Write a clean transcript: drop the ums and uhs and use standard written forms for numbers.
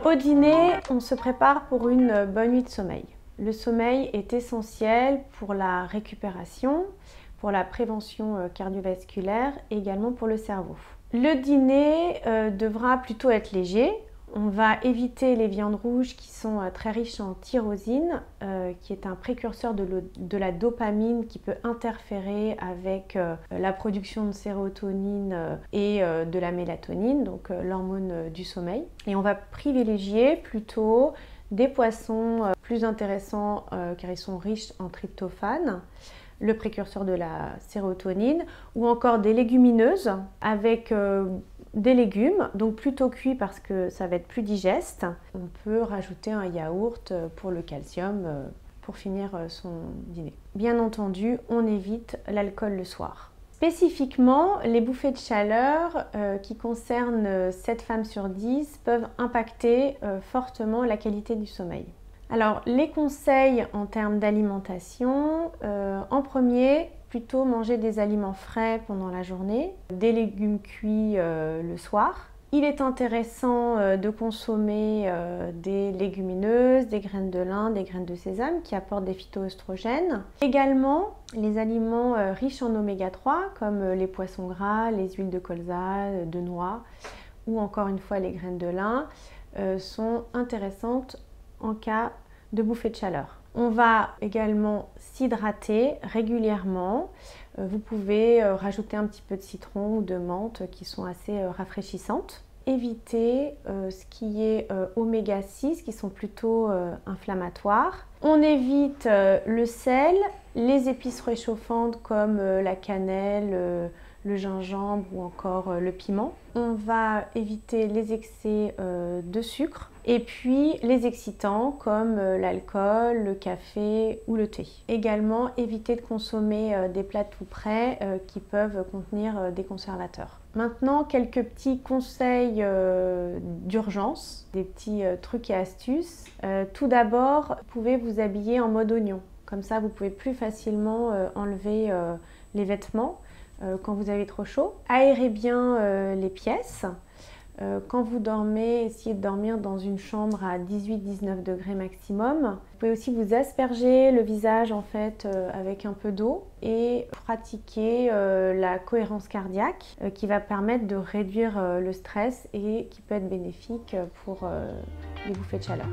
Au dîner, on se prépare pour une bonne nuit de sommeil. Le sommeil est essentiel pour la récupération, pour la prévention cardiovasculaire et également pour le cerveau. Le dîner devra plutôt être léger. On va éviter les viandes rouges qui sont très riches en tyrosine, qui est un précurseur de la dopamine qui peut interférer avec la production de sérotonine et de la mélatonine, donc l'hormone du sommeil. Et on va privilégier plutôt des poissons plus intéressants car ils sont riches en tryptophane, le précurseur de la sérotonine, ou encore des légumineuses avec des légumes, donc plutôt cuits parce que ça va être plus digeste. On peut rajouter un yaourt pour le calcium pour finir son dîner. Bien entendu, on évite l'alcool le soir. Spécifiquement, les bouffées de chaleur qui concernent 7 femmes sur 10 peuvent impacter fortement la qualité du sommeil. Alors, les conseils en termes d'alimentation, en premier, plutôt manger des aliments frais pendant la journée, des légumes cuits le soir. Il est intéressant de consommer des légumineuses, des graines de lin, des graines de sésame qui apportent des phytoœstrogènes. Également, les aliments riches en oméga 3 comme les poissons gras, les huiles de colza, de noix ou encore une fois les graines de lin sont intéressantes en cas de bouffée de chaleur. On va également s'hydrater régulièrement. Vous pouvez rajouter un petit peu de citron ou de menthe qui sont assez rafraîchissantes. Éviter ce qui est oméga 6 qui sont plutôt inflammatoires. On évite le sel, les épices réchauffantes comme la cannelle, le gingembre ou encore le piment. On va éviter les excès de sucre et puis les excitants comme l'alcool, le café ou le thé. Également, éviter de consommer des plats tout prêts qui peuvent contenir des conservateurs. Maintenant, quelques petits conseils d'urgence, des petits trucs et astuces. Tout d'abord, vous pouvez vous habiller en mode oignon. Comme ça, vous pouvez plus facilement enlever les vêtements quand vous avez trop chaud. Aérez bien les pièces. Quand vous dormez, essayez de dormir dans une chambre à 18-19 degrés maximum. Vous pouvez aussi vous asperger le visage en fait avec un peu d'eau et pratiquer la cohérence cardiaque qui va permettre de réduire le stress et qui peut être bénéfique pour les bouffées de chaleur.